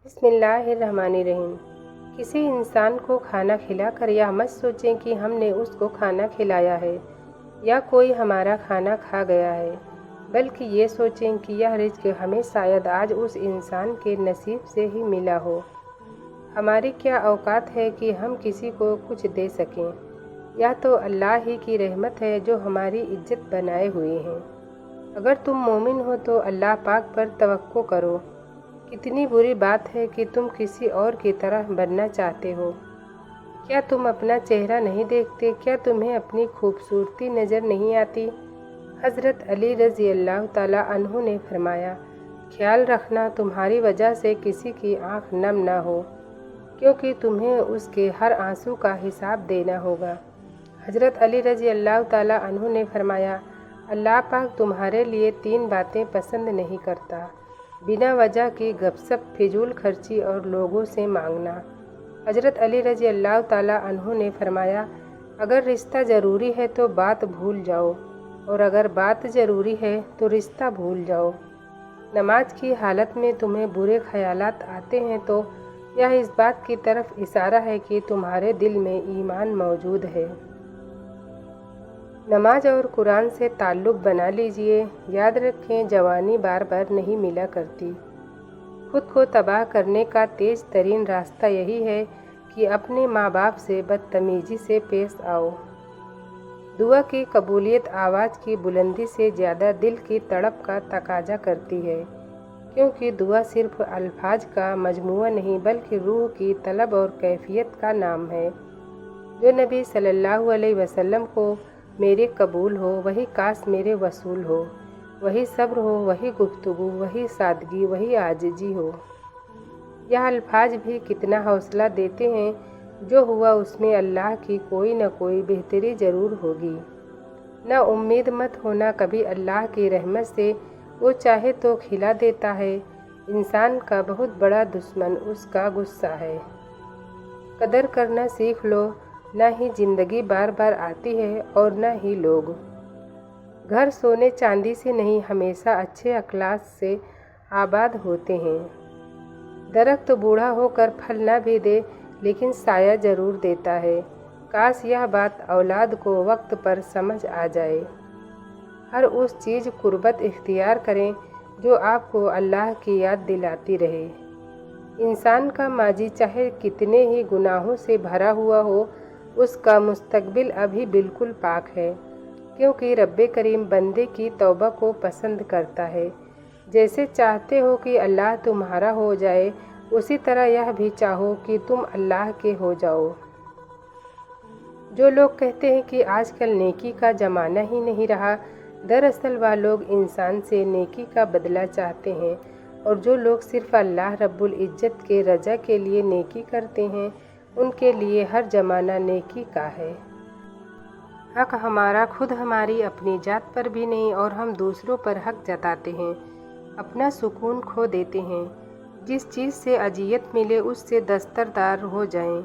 بسم اللہ الرحمن الرحیم۔ کسی انسان کو کھانا کھلا کر یہ مت سوچیں کہ ہم نے اس کو کھانا کھلایا ہے یا کوئی ہمارا کھانا کھا گیا ہے، بلکہ یہ سوچیں کہ یہ رزق ہمیں شاید آج اس انسان کے نصیب سے ہی ملا ہو۔ ہماری کیا اوقات ہے کہ ہم کسی کو کچھ دے سکیں؟ یا تو اللہ ہی کی رحمت ہے جو ہماری عزت بنائے ہوئے ہیں۔ اگر تم مومن ہو تو اللہ پاک پر توکل کرو۔ کتنی بری بات ہے کہ تم کسی اور کی طرح بننا چاہتے ہو۔ کیا تم اپنا چہرہ نہیں دیکھتے؟ کیا تمہیں اپنی خوبصورتی نظر نہیں آتی؟ حضرت علی رضی اللہ تعالیٰ عنہ نے فرمایا، خیال رکھنا تمہاری وجہ سے کسی کی آنکھ نم نہ ہو، کیونکہ تمہیں اس کے ہر آنسو کا حساب دینا ہوگا۔ حضرت علی رضی اللہ تعالیٰ عنہ نے فرمایا، اللہ پاک تمہارے لیے 3 باتیں پسند نہیں کرتا: بنا وجہ کی گپ سپ، فضول خرچی اور لوگوں سے مانگنا۔ حضرت علی رضی اللہ تعالیٰ عنہ نے فرمایا، اگر رشتہ ضروری ہے تو بات بھول جاؤ، اور اگر بات ضروری ہے تو رشتہ بھول جاؤ۔ نماز کی حالت میں تمہیں برے خیالات آتے ہیں تو یہ اس بات کی طرف اشارہ ہے کہ تمہارے دل میں ایمان موجود ہے۔ نماز اور قرآن سے تعلق بنا لیجئے۔ یاد رکھیں، جوانی بار بار نہیں ملا کرتی۔ خود کو تباہ کرنے کا تیز ترین راستہ یہی ہے کہ اپنے ماں باپ سے بدتمیزی سے پیش آؤ۔ دعا کی قبولیت آواز کی بلندی سے زیادہ دل کی تڑپ کا تقاضا کرتی ہے، کیونکہ دعا صرف الفاظ کا مجموعہ نہیں بلکہ روح کی طلب اور کیفیت کا نام ہے۔ جو نبی صلی اللہ علیہ وسلم کو میرے قبول ہو، وہی کاش میرے وصول ہو، وہی صبر ہو، وہی گفتگو، وہی سادگی، وہی عاجزی ہو۔ یہ الفاظ بھی کتنا حوصلہ دیتے ہیں، جو ہوا اس میں اللہ کی کوئی نہ کوئی بہتری ضرور ہوگی۔ نا امید مت ہونا کبھی اللہ کی رحمت سے، وہ چاہے تو کھلا دیتا ہے۔ انسان کا بہت بڑا دشمن اس کا غصہ ہے۔ قدر کرنا سیکھ لو، نہ ہی زندگی بار بار آتی ہے اور نہ ہی لوگ۔ گھر سونے چاندی سے نہیں، ہمیشہ اچھے اخلاق سے آباد ہوتے ہیں۔ درخت بوڑھا ہو کر پھل نہ بھی دے لیکن سایہ ضرور دیتا ہے۔ کاش یہ بات اولاد کو وقت پر سمجھ آ جائے۔ ہر اس چیز قربت اختیار کریں جو آپ کو اللہ کی یاد دلاتی رہے۔ انسان کا ماضی چاہے کتنے ہی گناہوں سے بھرا ہوا ہو، اس کا مستقبل ابھی بالکل پاک ہے، کیونکہ رب کریم بندے کی توبہ کو پسند کرتا ہے۔ جیسے چاہتے ہو کہ اللہ تمہارا ہو جائے، اسی طرح یہ بھی چاہو کہ تم اللہ کے ہو جاؤ۔ جو لوگ کہتے ہیں کہ آج کل نیکی کا زمانہ ہی نہیں رہا، دراصل وہ لوگ انسان سے نیکی کا بدلہ چاہتے ہیں، اور جو لوگ صرف اللہ رب العزت کے رضا کے لیے نیکی کرتے ہیں، ان کے لیے ہر زمانہ نیکی کا ہے۔ حق ہمارا خود ہماری اپنی ذات پر بھی نہیں، اور ہم دوسروں پر حق جتاتے ہیں، اپنا سکون کھو دیتے ہیں۔ جس چیز سے اذیت ملے اس سے دستبردار ہو جائیں۔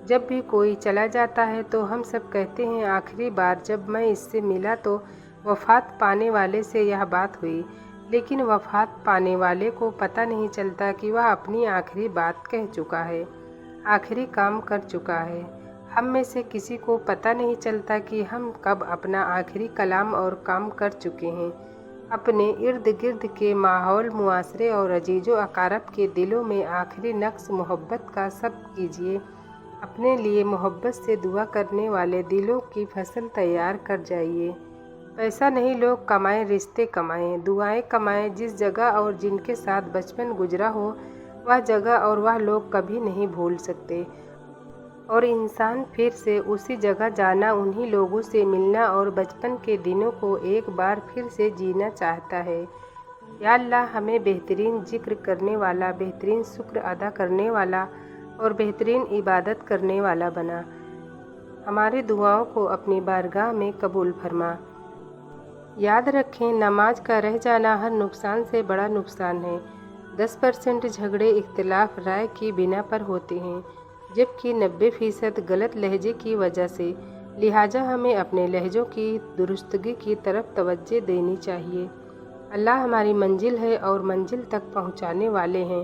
جب بھی کوئی چلا جاتا ہے تو ہم سب کہتے ہیں، آخری بار جب میں اس سے ملا تو وفات پانے والے سے یہ بات ہوئی، لیکن وفات پانے والے کو پتہ نہیں چلتا کہ وہ اپنی آخری بات کہہ چکا ہے، آخری کام کر چکا ہے۔ ہم میں سے کسی کو پتہ نہیں چلتا کہ ہم کب اپنا آخری کلام اور کام کر چکے ہیں۔ اپنے ارد گرد کے ماحول، معاشرے اور عزیز و اقارب کے دلوں میں آخری نقش محبت کا ثبت کیجیے۔ اپنے لیے محبت سے دعا کرنے والے دلوں کی فصل تیار کر جائیے۔ پیسہ نہیں لوگ کمائیں، رشتے کمائیں، دعائیں کمائیں۔ جس جگہ اور جن کے ساتھ بچپن گزرا ہو، وہ جگہ اور وہ لوگ کبھی نہیں بھول سکتے، اور انسان پھر سے اسی جگہ جانا، انہی لوگوں سے ملنا اور بچپن کے دنوں کو ایک بار پھر سے جینا چاہتا ہے۔ یا اللہ ہمیں بہترین ذکر کرنے والا، بہترین شکر ادا کرنے والا اور بہترین عبادت کرنے والا بنا۔ ہماری دعاؤں کو اپنی بارگاہ میں قبول فرما۔ یاد رکھیں، نماز کا رہ جانا ہر نقصان سے بڑا نقصان ہے۔ 10% جھگڑے اختلاف رائے کی بنا پر ہوتے ہیں، جبکہ 90% غلط لہجے کی وجہ سے۔ لہٰذا ہمیں اپنے لہجوں کی درستگی کی طرف توجہ دینی چاہیے۔ اللہ ہماری منزل ہے اور منزل تک پہنچانے والے ہیں،